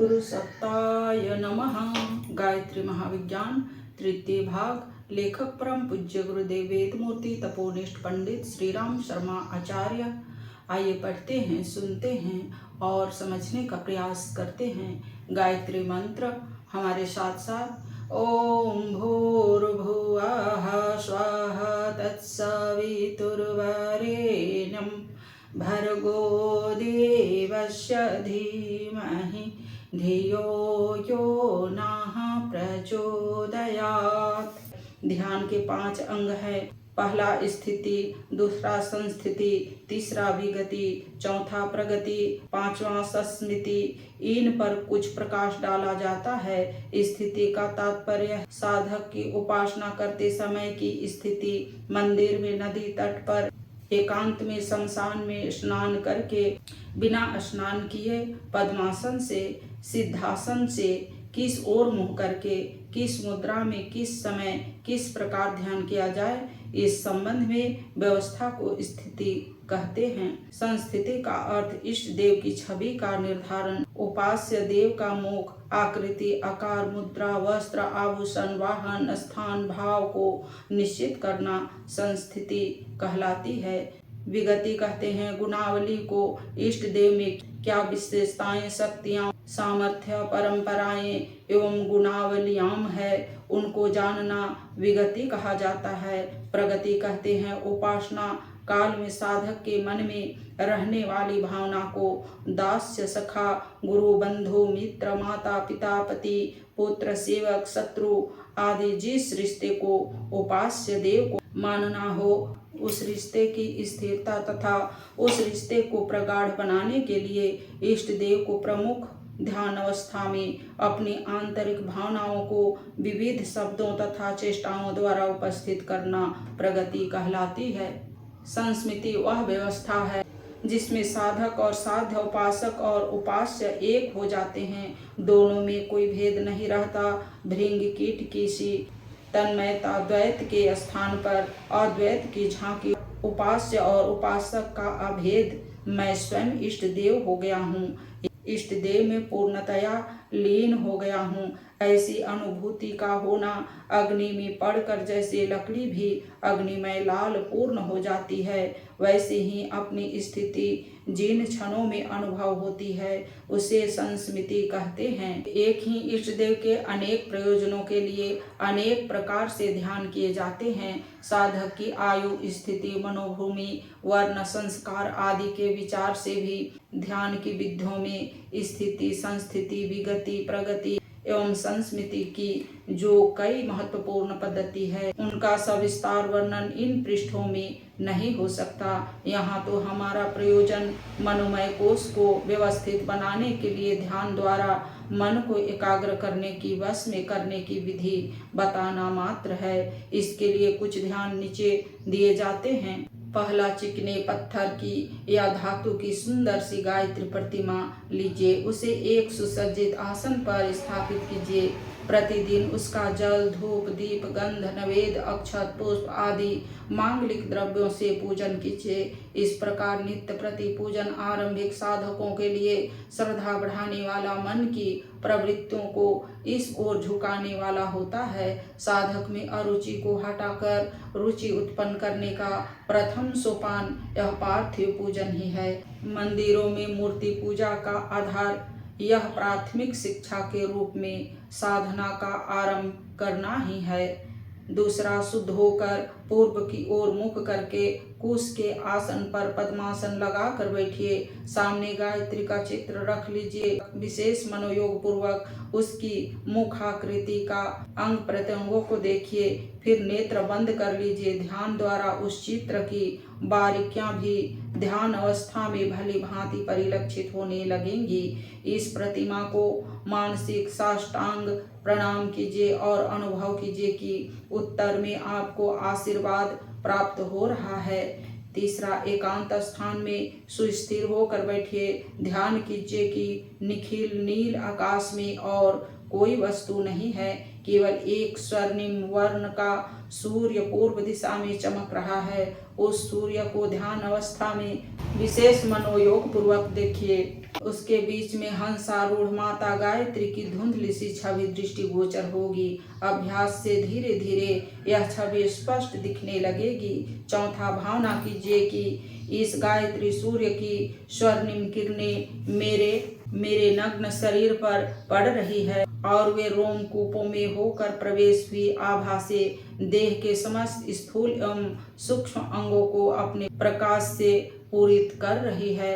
गुरु सत्ताय नमः। गायत्री महाविज्ञान तृतीय भाग। लेखक परम पूज्य गुरुदेव वेदमूर्ति तपोनिष्ठ पंडित श्री राम शर्मा आचार्य। आइए पढ़ते हैं, सुनते हैं और समझने का प्रयास करते हैं। गायत्री मंत्र हमारे साथ साथ। ओम भूर्भुवः स्वाहा तत्सवितुर्वरेण्यं भर्गो देवस्य धीमहि धियो यो नः प्रचोदयात्। ध्यान के 5 अंग हैं। पहला स्थिति, दूसरा संस्थिति, तीसरा विगति, चौथा प्रगति, पांचवा सस्मृति। इन पर कुछ प्रकाश डाला जाता है। स्थिति का तात्पर्य साधक की उपासना करते समय की स्थिति। मंदिर में, नदी तट पर, एकांत में, शमशान में स्नान करके, बिना स्नान किए, पद्मासन से, सिद्धासन से, किस ओर मुंह करके, किस मुद्रा में, किस समय, किस प्रकार ध्यान किया जाए, इस संबंध में व्यवस्था को स्थिति कहते हैं। संस्थिति का अर्थ इष्ट देव की छवि का निर्धारण, उपास्य देव का मुख, आकृति, आकार, मुद्रा, वस्त्र, आभूषण, वाहन, स्थान, भाव को निश्चित करना संस्थिति कहलाती है। विगति कहते हैं गुणावली को। इष्ट देव में क्या विशेषताएं, शक्तियां, सामर्थ्य, परंपराएं एवं गुणावलियां है, उनको जानना विगति कहा जाता है। प्रगति कहते हैं उपासना काल में साधक के मन में रहने वाली भावना को, दास्य, सखा, गुरु, बंधु, मित्र, माता, पिता, पति, पुत्र, सेवक, शत्रु आदि जिस रिश्ते को उपास्य देव को मानना हो, उस रिश्ते की स्थिरता तथा उस रिश्ते को प्रगाढ़ बनाने के लिए इष्ट देव को प्रमुख ध्यान अवस्था में अपनी आंतरिक भावनाओं को विविध शब्दों तथा चेष्टाओं द्वारा उपस्थित करना प्रगति कहलाती है। संस्मृति वह व्यवस्था है जिसमें साधक और साध्य, उपासक और उपास्य एक हो जाते हैं। दोनों में कोई भेद नहीं रहता। भृंग कीट की सी तन्मयता, द्वैत के स्थान पर अद्वैत की झांकी, उपास्य और उपासक का अभेद। मैं स्वयं इष्ट देव हो गया हूँ, इष्ट देव में पूर्णतया लीन हो गया हूँ। ऐसी अनुभूति का होना अग्नि में पड़कर जैसे लकड़ी भी अग्निमय लाल पूर्ण हो जाती है, वैसे ही अपनी स्थिति जिन क्षणों में अनुभव होती है उसे संस्मृति कहते हैं। एक ही इष्ट देव के अनेक प्रयोजनों के लिए अनेक प्रकार से ध्यान किए जाते हैं। साधक की आयु, स्थिति, मनोभूमि, वर्ण, संस्कार आदि के विचार से भी ध्यान की विधियों में स्थिति, संस्थिति, विगति, प्रगति एवं संस्मृति की जो कई महत्वपूर्ण पद्धति है, उनका सविस्तार वर्णन इन पृष्ठों में नहीं हो सकता। यहाँ तो हमारा प्रयोजन मनोमय कोश को व्यवस्थित बनाने के लिए ध्यान द्वारा मन को एकाग्र करने की, वश में करने की विधि बताना मात्र है। इसके लिए कुछ ध्यान नीचे दिए जाते हैं। पहला, चिकने पत्थर की या धातु की सुंदर सी गायत्री प्रतिमा लीजिए, उसे एक सुसज्जित आसन पर स्थापित कीजिए। प्रतिदिन उसका जल, धूप, दीप, गंध, नवेद, अक्षत, पुष्प आदि मांगलिक द्रव्यों से पूजन कीजिए। इस प्रकार नित्य प्रति पूजन आरंभिक साधकों के लिए श्रद्धा बढ़ाने वाला, मन की प्रवृत्तियों को इस ओर झुकाने वाला होता है। साधक में अरुचि को हटाकर रुचि उत्पन्न करने का प्रथम सोपान यह पार्थिव पूजन ही है। मंदिरों में मूर्ति पूजा का आधार यह प्राथमिक शिक्षा के रूप में साधना का आरंभ करना ही है। दूसरा, शुद्ध होकर पूर्व की ओर मुख करके कुश के आसन पर पद्मासन लगा कर बैठिए। सामने गायत्री का चित्र रख लीजिए। विशेष मनोयोग पूर्वक उसकी मुखाकृति का अंग प्रत्यंगों को देखिए। फिर नेत्र बंद कर लीजिए। ध्यान द्वारा उस चित्र की बारीकियां भी ध्यान अवस्था में भली भांति परिलक्षित होने लगेंगी। इस प्रतिमा को मानसिक साष्टांग प्रणाम कीजिए और अनुभव कीजिए कि उत्तर में आपको आशीर्वाद प्राप्त हो रहा है। तीसरा, एकांत स्थान में सुस्थिर होकर बैठिए। ध्यान कीजिए कि निखिल नील आकाश में और कोई वस्तु नहीं है, केवल एक स्वर्णिम वर्ण का सूर्य पूर्व दिशा में चमक रहा है। उस सूर्य को ध्यान अवस्था में विशेष मनोयोग पूर्वक देखिए। उसके बीच में हंसारूढ़ माता गायत्री की धुंधली सी छवि दृष्टिगोचर होगी। अभ्यास से धीरे धीरे यह छवि स्पष्ट दिखने लगेगी। चौथा, भावना कीजिए कि इस गायत्री सूर्य की स्वर्णिम किरणें मेरे नग्न शरीर पर पड़ रही है और वे रोमकूपों में होकर प्रवेश हुई आभा से देह के समस्त स्थूल एवं सूक्ष्म अंगों को अपने प्रकाश से पूरित कर रही है।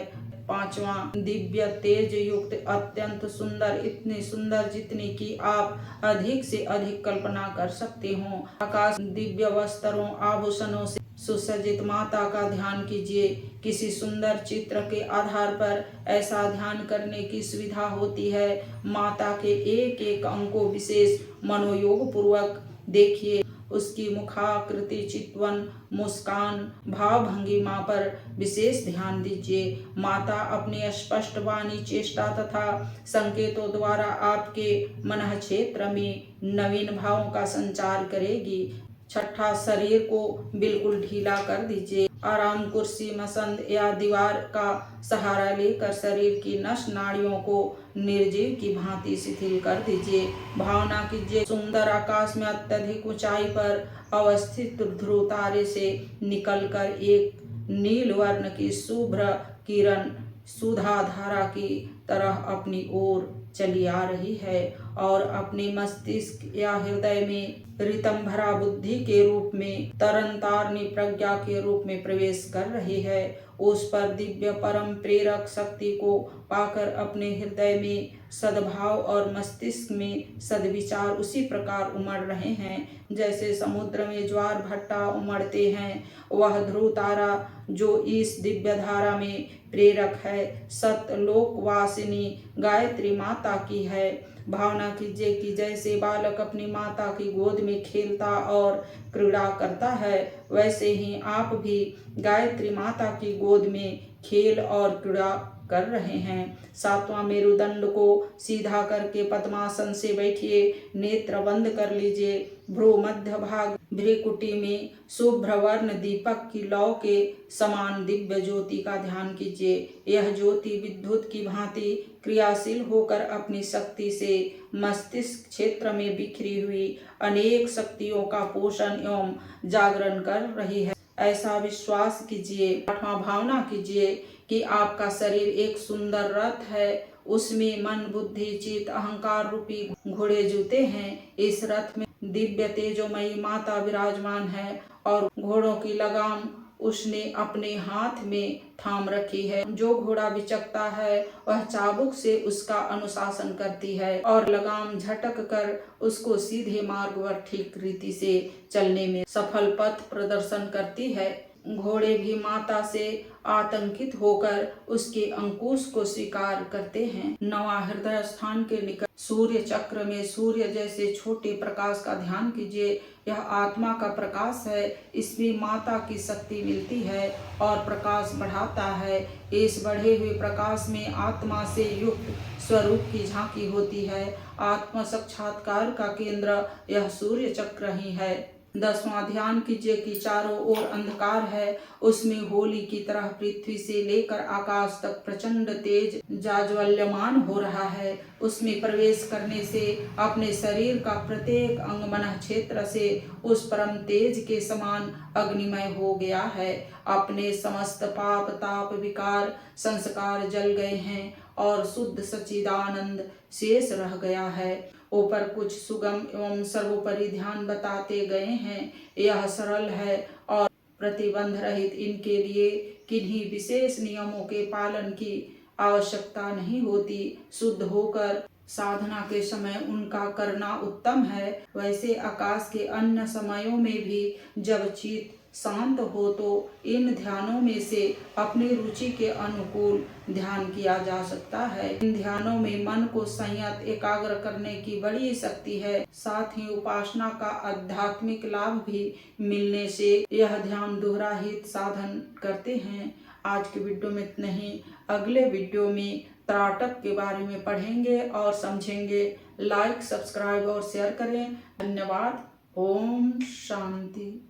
पांचवा, दिव्य तेज युक्त अत्यंत सुंदर, इतनी सुंदर जितनी कि आप अधिक से अधिक कल्पना कर सकते हो। आकाश दिव्य वस्त्रों आभूषणों से सुसज्जित माता का ध्यान कीजिए। किसी सुंदर चित्र के आधार पर ऐसा ध्यान करने की सुविधा होती है। माता के एक एक अंग को विशेष मनोयोग पूर्वक देखिए। उसकी मुखाकृति, चितवन, मुस्कान, भाव भंगिमा पर विशेष ध्यान दीजिए। माता अपने स्पष्ट वाणी, चेष्टा तथा संकेतों द्वारा आपके मन क्षेत्र में नवीन भावों का संचार करेगी। छठा, शरीर को बिल्कुल ढीला कर दीजिए। आराम कुर्सी, मसंद या दीवार का सहारा लेकर शरीर की नस नाड़ियों को निर्जीव की भांति शिथिल कर दीजिए। भावना कीजिए सुंदर आकाश में अत्यधिक ऊंचाई पर अवस्थित ध्रुव तारे से निकलकर एक नील वर्ण की शुभ्र किरण सुधा धारा की तरह अपनी ओर चली आ रही है और अपने मस्तिष्क या हृदय में रितंभरा बुद्धि के रूप में, तरंतारणी प्रज्ञा के रूप में प्रवेश कर रही है। उस पर दिव्य परम प्रेरक शक्ति को पाकर अपने हृदय में सद्भाव और मस्तिष्क में सद्विचार उसी प्रकार उमड़ रहे हैं जैसे समुद्र में ज्वार भट्टा उमड़ते हैं। वह ध्रुव तारा जो इस दिव्य धारा में प्रेरक है, सतलोकवासिनी गायत्री माता की है। भावना कीजिए कि जैसे बालक अपनी माता की गोद में खेलता और क्रीड़ा करता है, वैसे ही आप भी गायत्री माता की गोद में खेल और क्रीड़ा कर रहे हैं। सातवां, मेरुदंड को सीधा करके पद्मासन से बैठिए। नेत्र बंद कर लीजिए। भ्रू मध्य भाग भ्रिकुटी में शुभ्र वर्ण दीपक की लौ के समान दिव्य ज्योति का ध्यान कीजिए। यह ज्योति विद्युत की भांति क्रियाशील होकर अपनी शक्ति से मस्तिष्क क्षेत्र में बिखरी हुई अनेक शक्तियों का पोषण एवं जागरण कर रही है, ऐसा विश्वास कीजिए। आठवां, भावना कीजिए कि आपका शरीर एक सुंदर रथ है। उसमें मन, बुद्धि, चित्त, अहंकार रूपी घोड़े जुते हैं। इस रथ में दिव्य तेजोमयी माता विराजमान है और घोड़ों की लगाम उसने अपने हाथ में थाम रखी है। जो घोड़ा बिचकता है वह चाबुक से उसका अनुशासन करती है और लगाम झटक कर उसको सीधे मार्ग पर ठीक रीति से चलने में सफल पथ प्रदर्शन करती है। घोड़े भी माता से आतंकित होकर उसके अंकुश को स्वीकार करते हैं। नवा, हृदय स्थान के निकट सूर्य चक्र में सूर्य जैसे छोटे प्रकाश का ध्यान कीजिए। यह आत्मा का प्रकाश है। इसमें माता की शक्ति मिलती है और प्रकाश बढ़ाता है। इस बढ़े हुए प्रकाश में आत्मा से युक्त स्वरूप की झांकी होती है। आत्म साक्षात्कार का केंद्र यह सूर्य चक्र ही है। 10वां, ध्यान कीजिए कि चारों ओर अंधकार है। उसमें होली की तरह पृथ्वी से लेकर आकाश तक प्रचंड तेज जाज्वल्यमान हो रहा है। उसमें प्रवेश करने से अपने शरीर का प्रत्येक अंग मन क्षेत्र से उस परम तेज के समान अग्निमय हो गया है। अपने समस्त पाप, ताप, विकार, संस्कार जल गए हैं और शुद्ध सच्चिदानंद शेष रह गया है। ऊपर कुछ सुगम एवं सर्वोपरि ध्यान बताते गए हैं। यह सरल है और प्रतिबंध रहित। इनके लिए किन्हीं विशेष नियमों के पालन की आवश्यकता नहीं होती। शुद्ध होकर साधना के समय उनका करना उत्तम है। वैसे आकाश के अन्य समयों में भी जब चित्त शांत हो तो इन ध्यानों में से अपनी रुचि के अनुकूल ध्यान किया जा सकता है। इन ध्यानों में मन को संयत एकाग्र करने की बड़ी शक्ति है। साथ ही उपासना का आध्यात्मिक लाभ भी मिलने से यह ध्यान दोहरा हित साधन करते हैं। आज के वीडियो में इतना ही। अगले वीडियो में त्राटक के बारे में पढ़ेंगे और समझेंगे। लाइक, सब्सक्राइब और शेयर करें। धन्यवाद। ओम शांति।